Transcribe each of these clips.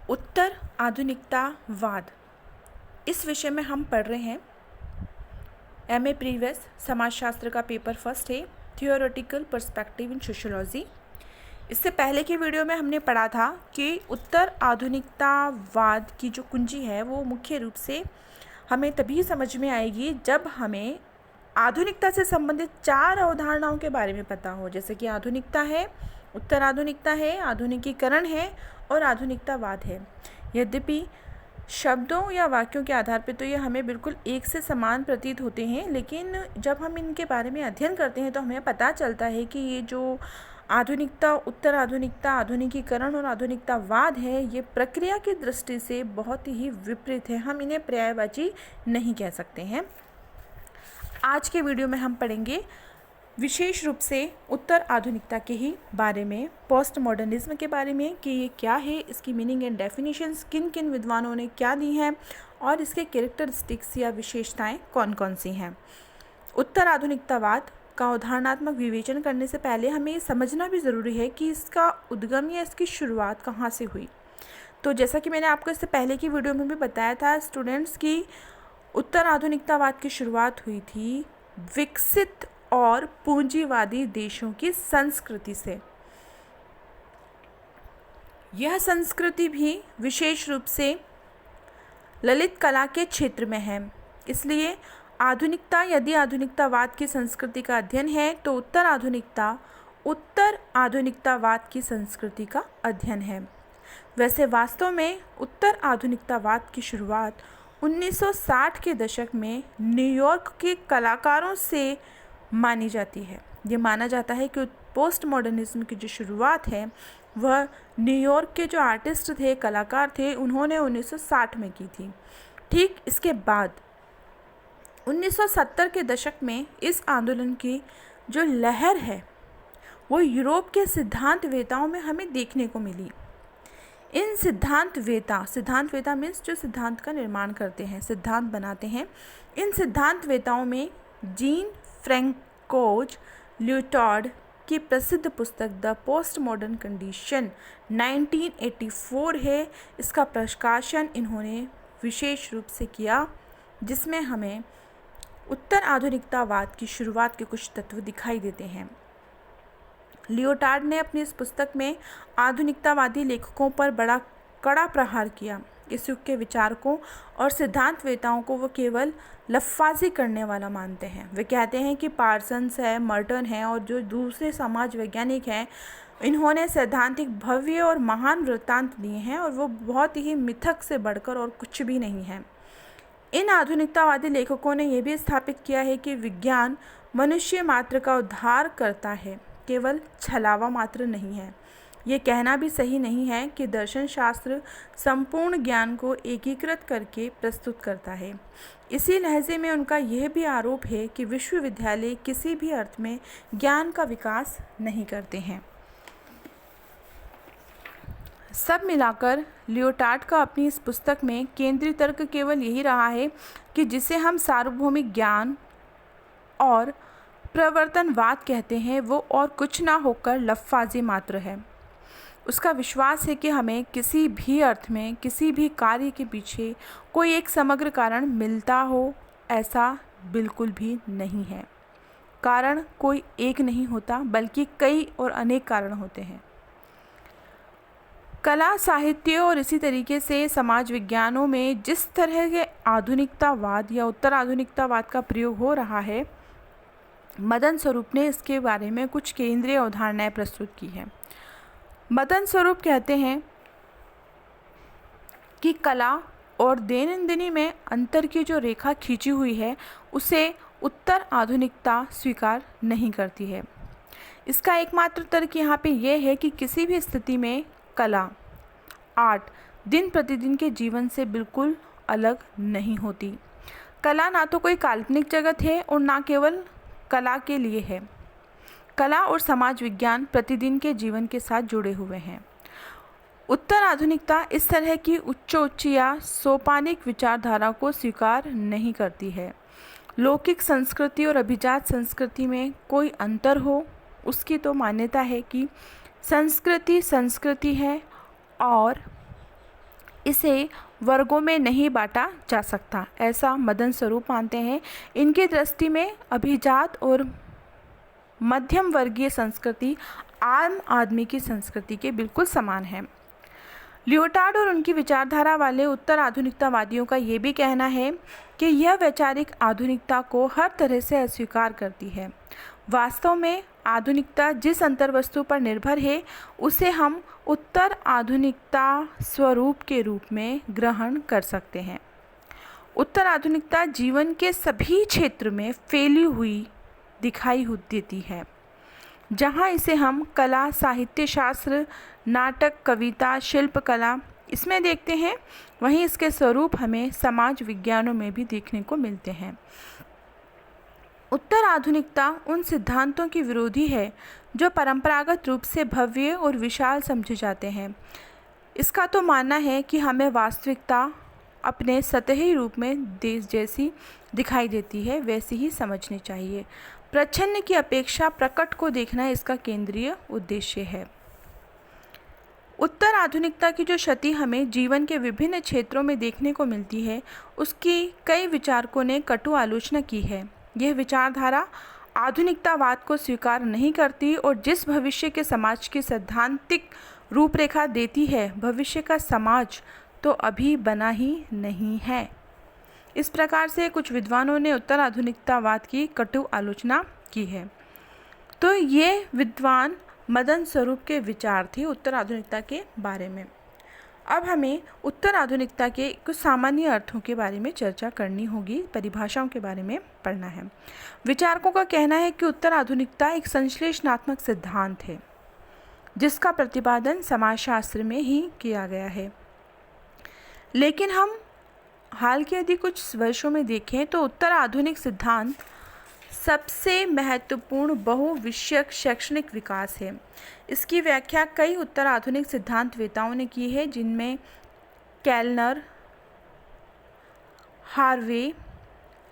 उत्तर आधुनिकतावाद, इस विषय में हम पढ़ रहे हैं। एमए प्रीवियस समाजशास्त्र का पेपर फर्स्ट है, थियोरेटिकल पर्सपेक्टिव इन सोशियोलॉजी। इससे पहले की वीडियो में हमने पढ़ा था कि उत्तर आधुनिकतावाद की जो कुंजी है वो मुख्य रूप से हमें तभी समझ में आएगी जब हमें आधुनिकता से संबंधित 4 अवधारणाओं के बारे में पता हो, जैसे कि आधुनिकता है, उत्तर आधुनिकता है, आधुनिकीकरण है और आधुनिकतावाद है। यद्यपि शब्दों या वाक्यों के आधार पर तो ये हमें बिल्कुल एक से समान प्रतीत होते हैं, लेकिन जब हम इनके बारे में अध्ययन करते हैं तो हमें पता चलता है कि ये जो आधुनिकता, उत्तर आधुनिकता, आधुनिकीकरण और आधुनिकतावाद है, ये प्रक्रिया की दृष्टि से बहुत ही विपरीत है। हम इन्हें पर्यायवाची नहीं कह सकते हैं। आज के वीडियो में हम पढ़ेंगे विशेष रूप से उत्तर आधुनिकता के ही बारे में, पोस्ट मॉडर्निज्म के बारे में कि ये क्या है, इसकी मीनिंग एंड डेफिनेशंस किन किन विद्वानों ने क्या दी हैं और इसके कैरेक्टरिस्टिक्स या विशेषताएं कौन कौन सी हैं। उत्तर आधुनिकतावाद का उदाहरणात्मक विवेचन करने से पहले हमें ये समझना भी ज़रूरी है कि इसका उद्गम या इसकी शुरुआत कहाँ से हुई। तो जैसा कि मैंने आपको इससे पहले की वीडियो में भी बताया था स्टूडेंट्स, की उत्तर आधुनिकतावाद की शुरुआत हुई थी विकसित और पूंजीवादी देशों की संस्कृति से। यह संस्कृति भी विशेष रूप से ललित कला के क्षेत्र में है। इसलिए आधुनिकता, यदि आधुनिकतावाद की संस्कृति का अध्ययन है तो उत्तर आधुनिकतावाद की संस्कृति का अध्ययन है। वैसे वास्तव में उत्तर आधुनिकतावाद की शुरुआत 1960 के दशक में न्यूयॉर्क के कलाकारों से मानी जाती है। ये माना जाता है कि पोस्ट मॉडर्निज्म की जो शुरुआत है वह न्यूयॉर्क के जो आर्टिस्ट थे, कलाकार थे, उन्होंने 1960 में की थी। ठीक इसके बाद 1970 के दशक में इस आंदोलन की जो लहर है वो यूरोप के सिद्धांतवेताओं में हमें देखने को मिली। इन सिद्धांतवेता मीन्स जो सिद्धांत का निर्माण करते हैं, सिद्धांत बनाते हैं, इन सिद्धांतवेताओं में जीन फ्रैंकोज ल्यूटार्ड की प्रसिद्ध पुस्तक द पोस्ट मॉडर्न कंडीशन 1984 है। इसका प्रकाशन इन्होंने विशेष रूप से किया, जिसमें हमें उत्तर आधुनिकतावाद की शुरुआत के कुछ तत्व दिखाई देते हैं। लियोटार्ड ने अपनी इस पुस्तक में आधुनिकतावादी लेखकों पर बड़ा कड़ा प्रहार किया। इस युग के विचारकों और सिद्धांतवेताओं को वो केवल लफ्फाजी करने वाला मानते हैं। वे कहते हैं कि पार्सन्स है, मर्टन है और जो दूसरे समाज वैज्ञानिक हैं, इन्होंने सैद्धांतिक भव्य और महान वृत्तांत दिए हैं और वो बहुत ही मिथक से बढ़कर और कुछ भी नहीं है। इन आधुनिकतावादी लेखकों ने यह भी स्थापित किया है कि विज्ञान मनुष्य मात्र का उद्धार करता है, केवल छलावा मात्र नहीं है। ये कहना भी सही नहीं है कि दर्शन शास्त्र संपूर्ण ज्ञान को एकीकृत करके प्रस्तुत करता है। इसी लहजे में उनका यह भी आरोप है कि विश्वविद्यालय किसी भी अर्थ में ज्ञान का विकास नहीं करते हैं। सब मिलाकर लियोटार्ड का अपनी इस पुस्तक में केंद्रीय तर्क केवल यही रहा है कि जिसे हम सार्वभौमिक ज्ञान और प्रवर्तनवाद कहते हैं वो और कुछ ना होकर लफ्फाजी मात्र है। उसका विश्वास है कि हमें किसी भी अर्थ में किसी भी कार्य के पीछे कोई एक समग्र कारण मिलता हो, ऐसा बिल्कुल भी नहीं है। कारण कोई एक नहीं होता, बल्कि कई और अनेक कारण होते हैं। कला, साहित्य और इसी तरीके से समाज विज्ञानों में जिस तरह के आधुनिकतावाद या उत्तर आधुनिकतावाद का प्रयोग हो रहा है, मदन स्वरूप ने इसके बारे में कुछ केंद्रीय अवधारणाएं प्रस्तुत की हैं। मदन स्वरूप कहते हैं कि कला और दैनंदिनी में अंतर की जो रेखा खींची हुई है उसे उत्तर आधुनिकता स्वीकार नहीं करती है। इसका एकमात्र तर्क यहाँ पे यह है कि किसी भी स्थिति में कला, आर्ट दिन प्रतिदिन के जीवन से बिल्कुल अलग नहीं होती। कला ना तो कोई काल्पनिक जगत है और ना केवल कला के लिए है। कला और समाज विज्ञान प्रतिदिन के जीवन के साथ जुड़े हुए हैं। उत्तर आधुनिकता इस तरह की उच्च या सोपानिक विचारधारा को स्वीकार नहीं करती है। लौकिक संस्कृति और अभिजात संस्कृति में कोई अंतर हो, उसकी तो मान्यता है कि संस्कृति संस्कृति है और इसे वर्गों में नहीं बांटा जा सकता, ऐसा मदन स्वरूप मानते हैं। इनकी दृष्टि में अभिजात और मध्यम वर्गीय संस्कृति आम आदमी की संस्कृति के बिल्कुल समान है। लियोटार्ड और उनकी विचारधारा वाले उत्तर आधुनिकतावादियों का ये भी कहना है कि यह वैचारिक आधुनिकता को हर तरह से अस्वीकार करती है। वास्तव में आधुनिकता जिस अंतर्वस्तु पर निर्भर है उसे हम उत्तर आधुनिकता स्वरूप के रूप में ग्रहण कर सकते हैं। उत्तर आधुनिकता जीवन के सभी क्षेत्र में फैली हुई दिखाई देती है। जहाँ इसे हम कला, साहित्य शास्त्र, नाटक, कविता, शिल्पकला इसमें देखते हैं, वहीं इसके स्वरूप हमें समाज विज्ञानों में भी देखने को मिलते हैं। उत्तर आधुनिकता उन सिद्धांतों की विरोधी है जो परंपरागत रूप से भव्य और विशाल समझे जाते हैं। इसका तो मानना है कि हमें वास्तविकता अपने सतही रूप में देश जैसी दिखाई देती है वैसी ही समझनी चाहिए। प्रच्छन्न की अपेक्षा प्रकट को देखना इसका केंद्रीय उद्देश्य है। उत्तर आधुनिकता की जो क्षति हमें जीवन के विभिन्न क्षेत्रों में देखने को मिलती है उसकी कई विचारकों ने कटु आलोचना की है। यह विचारधारा आधुनिकतावाद को स्वीकार नहीं करती और जिस भविष्य के समाज की सैद्धांतिक रूपरेखा देती है, भविष्य का समाज तो अभी बना ही नहीं है। इस प्रकार से कुछ विद्वानों ने उत्तर आधुनिकतावाद की कटु आलोचना की है। तो ये विद्वान मदन स्वरूप के विचार थे उत्तर आधुनिकता के बारे में। अब हमें उत्तर आधुनिकता के कुछ सामान्य अर्थों के बारे में चर्चा करनी होगी, परिभाषाओं के बारे में पढ़ना है। विचारकों का कहना है कि उत्तर आधुनिकता एक संश्लेषणात्मक सिद्धांत है जिसका प्रतिपादन समाजशास्त्र में ही किया गया है। लेकिन हम हाल के यदि कुछ वर्षों में देखें तो उत्तर आधुनिक सिद्धांत सबसे महत्वपूर्ण बहुविषयक शैक्षणिक विकास है। इसकी व्याख्या कई उत्तर आधुनिक सिद्धांतवेताओं ने की है, जिनमें केल्नर, हार्वे,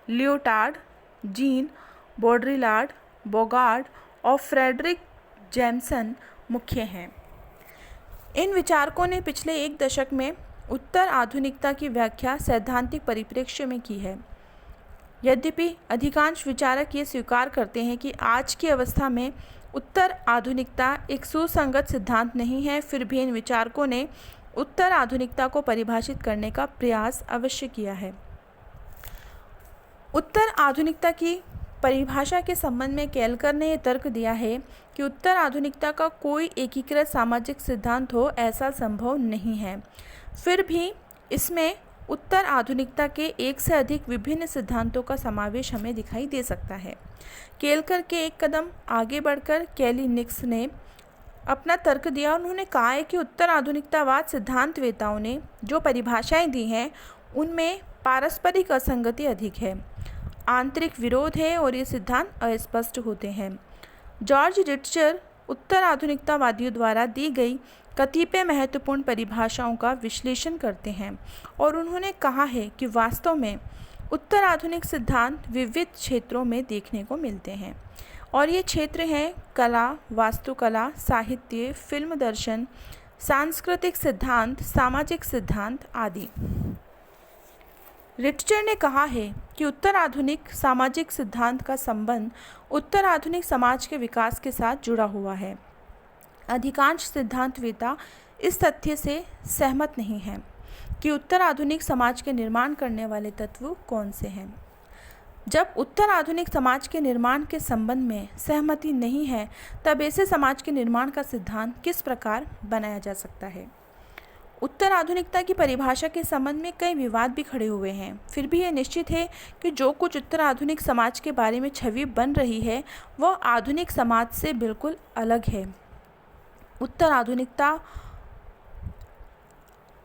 लियोटार्ड, जीन बॉड्रिलार्ड, बोगार्ड और फ्रेडरिक जेम्सन मुख्य हैं। इन विचारकों ने पिछले एक दशक में उत्तर आधुनिकता की व्याख्या सैद्धांतिक परिप्रेक्ष्य में की है। यद्यपि अधिकांश विचारक ये स्वीकार करते हैं कि आज की अवस्था में उत्तर आधुनिकता एक सुसंगत सिद्धांत नहीं है, फिर भी इन विचारकों ने उत्तर आधुनिकता को परिभाषित करने का प्रयास अवश्य किया है। उत्तर आधुनिकता की परिभाषा के संबंध में केल्कर ने यह तर्क दिया है कि उत्तर आधुनिकता का कोई एकीकृत सामाजिक सिद्धांत हो ऐसा संभव नहीं है। फिर भी इसमें उत्तर आधुनिकता के एक से अधिक विभिन्न सिद्धांतों का समावेश हमें दिखाई दे सकता है। केल्कर के एक कदम आगे बढ़कर कैलिनिक्स ने अपना तर्क दिया। उन्होंने कहा है कि उत्तर आधुनिकतावाद सिद्धांतवेताओं ने जो परिभाषाएं दी हैं उनमें पारस्परिक असंगति अधिक है, आंतरिक विरोध है और ये सिद्धांत अस्पष्ट होते हैं। जॉर्ज रिट्जर उत्तर आधुनिकतावादियों द्वारा दी गई कतिपय महत्वपूर्ण परिभाषाओं का विश्लेषण करते हैं और उन्होंने कहा है कि वास्तव में उत्तर आधुनिक सिद्धांत विविध क्षेत्रों में देखने को मिलते हैं और ये क्षेत्र हैं कला, वास्तुकला, साहित्य, फिल्म दर्शन, सांस्कृतिक सिद्धांत, सामाजिक सिद्धांत आदि। रिट्जर ने कहा है कि उत्तर आधुनिक सामाजिक सिद्धांत का संबंध उत्तर आधुनिक समाज के विकास के साथ जुड़ा हुआ है। अधिकांश सिद्धांतवेता इस तथ्य से सहमत नहीं हैं कि उत्तर आधुनिक समाज के निर्माण करने वाले तत्व कौन से हैं। जब उत्तर आधुनिक समाज के निर्माण के संबंध में सहमति नहीं है तब ऐसे समाज के निर्माण का सिद्धांत किस प्रकार बनाया जा सकता है। उत्तर आधुनिकता की परिभाषा के संबंध में कई विवाद भी खड़े हुए हैं। फिर भी यह निश्चित है कि जो कुछ उत्तर आधुनिक समाज के बारे में छवि बन रही है वह आधुनिक समाज से बिल्कुल अलग है। उत्तर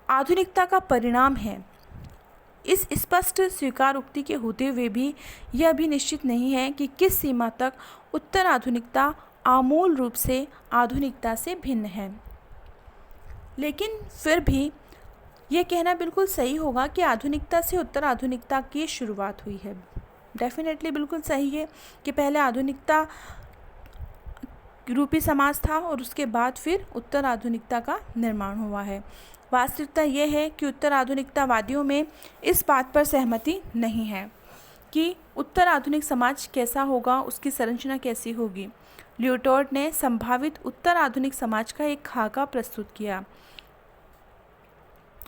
आधुनिकता का परिणाम है। इस स्पष्ट स्वीकारोक्ति के होते हुए भी यह भी निश्चित नहीं है कि किस सीमा तक उत्तर आधुनिकता आमूल रूप से आधुनिकता से भिन्न है। लेकिन फिर भी ये कहना बिल्कुल सही होगा कि आधुनिकता से उत्तर आधुनिकता की शुरुआत हुई है। डेफिनेटली बिल्कुल सही है कि पहले आधुनिकता रूपी समाज था और उसके बाद फिर उत्तर आधुनिकता का निर्माण हुआ है। वास्तविकता यह है कि उत्तर आधुनिकतावादियों में इस बात पर सहमति नहीं है कि उत्तर आधुनिक समाज कैसा होगा, उसकी संरचना कैसी होगी। लियोटार्ड ने संभावित उत्तर आधुनिक समाज का एक खाका प्रस्तुत किया।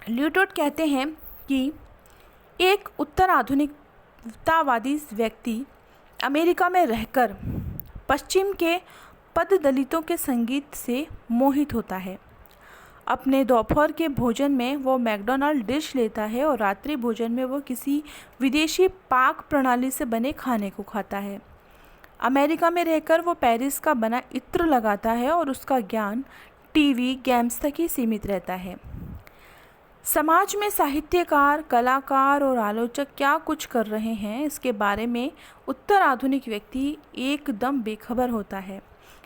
लियोटार्ड कहते हैं कि एक उत्तर आधुनिकतावादी व्यक्ति अमेरिका में रहकर पश्चिम के पद दलितों के संगीत से मोहित होता है। अपने दोपहर के भोजन में वो मैकडॉनल्ड डिश लेता है और रात्रि भोजन में वो किसी विदेशी पाक प्रणाली से बने खाने को खाता है। अमेरिका में रहकर वो पेरिस का बना इत्र लगाता है और उसका ज्ञान टीवी गेम्स तक ही सीमित रहता है। समाज में साहित्यकार, कलाकार और आलोचक क्या कुछ कर रहे हैं, इसके बारे में उत्तर आधुनिक व्यक्ति एकदम बेखबर होता है।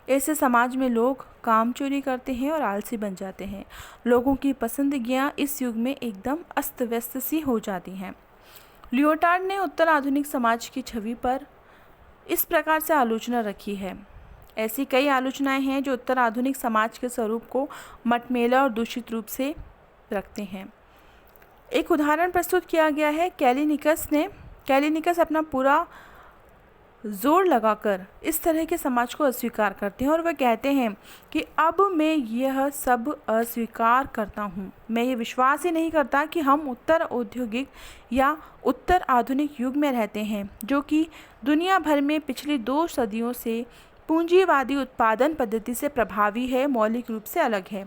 ऐसे समाज में लोग काम चोरी करते हैं और आलसी बन जाते हैं। लोगों की पसंदगियां इस युग में एकदम अस्त व्यस्त सी हो जाती हैं। लियोटार्ड ने उत्तर आधुनिक समाज की छवि पर इस प्रकार से आलोचना रखी है। ऐसी कई आलोचनाएं हैं जो उत्तर आधुनिक समाज के स्वरूप को मटमेला और दूषित रूप से रखते हैं। एक उदाहरण प्रस्तुत किया गया है। कैलिनिकस अपना पूरा जोर लगाकर इस तरह के समाज को अस्वीकार करते हैं और वह कहते हैं कि अब मैं यह सब अस्वीकार करता हूँ। मैं ये विश्वास ही नहीं करता कि हम उत्तर औद्योगिक या उत्तर आधुनिक युग में रहते हैं, जो कि दुनिया भर में पिछली 2 सदियों से पूंजीवादी उत्पादन पद्धति से प्रभावी है, मौलिक रूप से अलग है।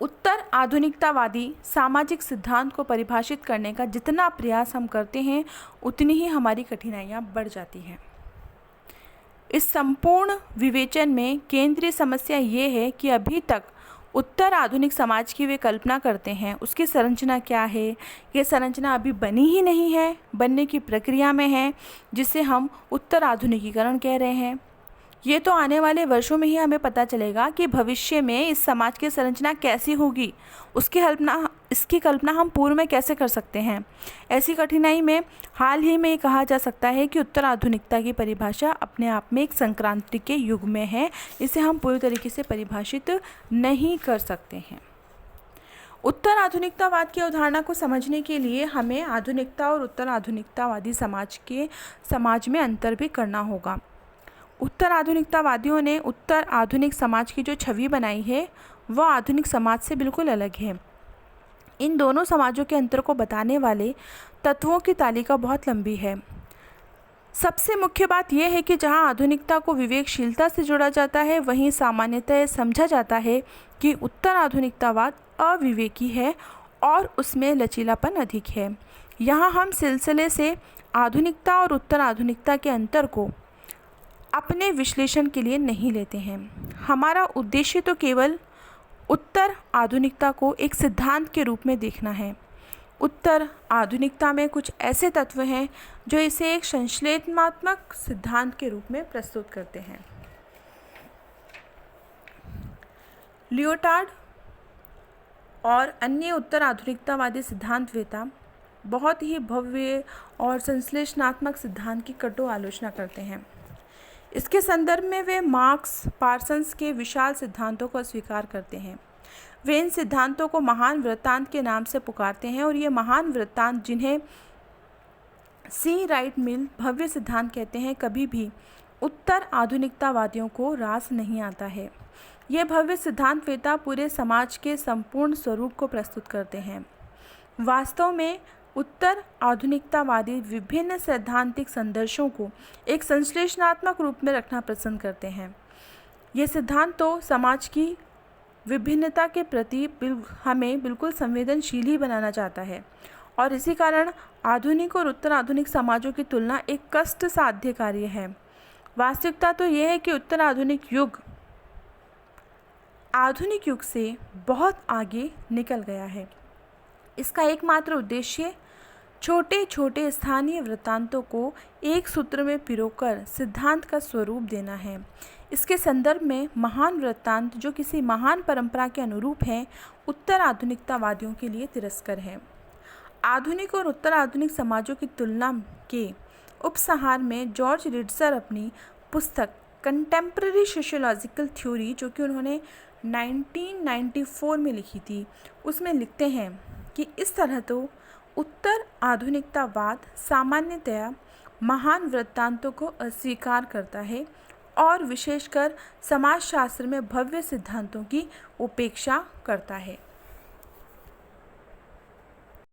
उत्तर आधुनिकतावादी सामाजिक सिद्धांत को परिभाषित करने का जितना प्रयास हम करते हैं, उतनी ही हमारी कठिनाइयाँ बढ़ जाती हैं। इस संपूर्ण विवेचन में केंद्रीय समस्या ये है कि अभी तक उत्तर आधुनिक समाज की वे कल्पना करते हैं, उसकी संरचना क्या है। ये संरचना अभी बनी ही नहीं है, बनने की प्रक्रिया में है, जिसे हम उत्तर आधुनिकीकरण कह रहे हैं। ये तो आने वाले वर्षों में ही हमें पता चलेगा कि भविष्य में इस समाज की संरचना कैसी होगी। इसकी कल्पना हम पूर्व में कैसे कर सकते हैं। ऐसी कठिनाई में हाल ही में कहा जा सकता है कि उत्तर आधुनिकता की परिभाषा अपने आप में एक संक्रांति के युग में है। इसे हम पूरी तरीके से परिभाषित नहीं कर सकते हैं। उत्तर आधुनिकतावाद की अवधारणा को समझने के लिए हमें आधुनिकता और उत्तर आधुनिकतावादी समाज में अंतर भी करना होगा। उत्तर आधुनिकतावादियों ने उत्तर आधुनिक समाज की जो छवि बनाई है, वह आधुनिक समाज से बिल्कुल अलग है। इन दोनों समाजों के अंतर को बताने वाले तत्वों की तालिका बहुत लंबी है। सबसे मुख्य बात यह है कि जहां आधुनिकता को विवेकशीलता से जोड़ा जाता है, वहीं सामान्यतः समझा जाता है कि उत्तर आधुनिकतावाद अविवेकी है और उसमें लचीलापन अधिक है। यहाँ हम सिलसिले से आधुनिकता और उत्तर आधुनिकता के अंतर को अपने विश्लेषण के लिए नहीं लेते हैं। हमारा उद्देश्य तो केवल उत्तर आधुनिकता को एक सिद्धांत के रूप में देखना है। उत्तर आधुनिकता में कुछ ऐसे तत्व हैं जो इसे एक संश्लेषणात्मक सिद्धांत के रूप में प्रस्तुत करते हैं। लियोटार्ड और अन्य उत्तर आधुनिकतावादी सिद्धांतवेता बहुत ही भव्य और संश्लेषणात्मक सिद्धांत की कटु आलोचना करते हैं। इसके संदर्भ में वे मार्क्स पार्सन्स के विशाल सिद्धांतों को अस्वीकार करते हैं। वे इन सिद्धांतों को महान वृत्तांत के नाम से पुकारते हैं और ये महान वृत्तांत, जिन्हें सी राइट मिल भव्य सिद्धांत कहते हैं, कभी भी उत्तर आधुनिकतावादियों को रास नहीं आता है। ये भव्य सिद्धांतवेता पूरे समाज के संपूर्ण स्वरूप को प्रस्तुत करते हैं। वास्तव में उत्तर आधुनिकतावादी विभिन्न सैद्धांतिक संदर्शों को एक संश्लेषणात्मक रूप में रखना पसंद करते हैं। ये सिद्धांत तो समाज की विभिन्नता के प्रति हमें बिल्कुल संवेदनशील ही बनाना चाहता है और इसी कारण आधुनिक और उत्तर आधुनिक समाजों की तुलना एक कष्ट साध्य कार्य है। वास्तविकता तो यह है कि उत्तर आधुनिक युग से बहुत आगे निकल गया है। इसका एकमात्र उद्देश्य छोटे छोटे स्थानीय वृत्तांतों को एक सूत्र में पिरोकर सिद्धांत का स्वरूप देना है। इसके संदर्भ में महान वृत्तांत जो किसी महान परंपरा के अनुरूप हैं, उत्तर आधुनिकतावादियों के लिए तिरस्कर है। आधुनिक और उत्तर आधुनिक समाजों की तुलना के उपसंहार में जॉर्ज रिडसर अपनी पुस्तक कंटेम्प्रेरी सोशियोलॉजिकल थ्योरी जो कि उन्होंने 1994 में लिखी थी, उसमें लिखते हैं कि इस तरह तो उत्तर आधुनिकतावाद सामान्यतया महान वृत्तांतों को अस्वीकार करता है और विशेषकर समाजशास्त्र में भव्य सिद्धांतों की उपेक्षा करता है।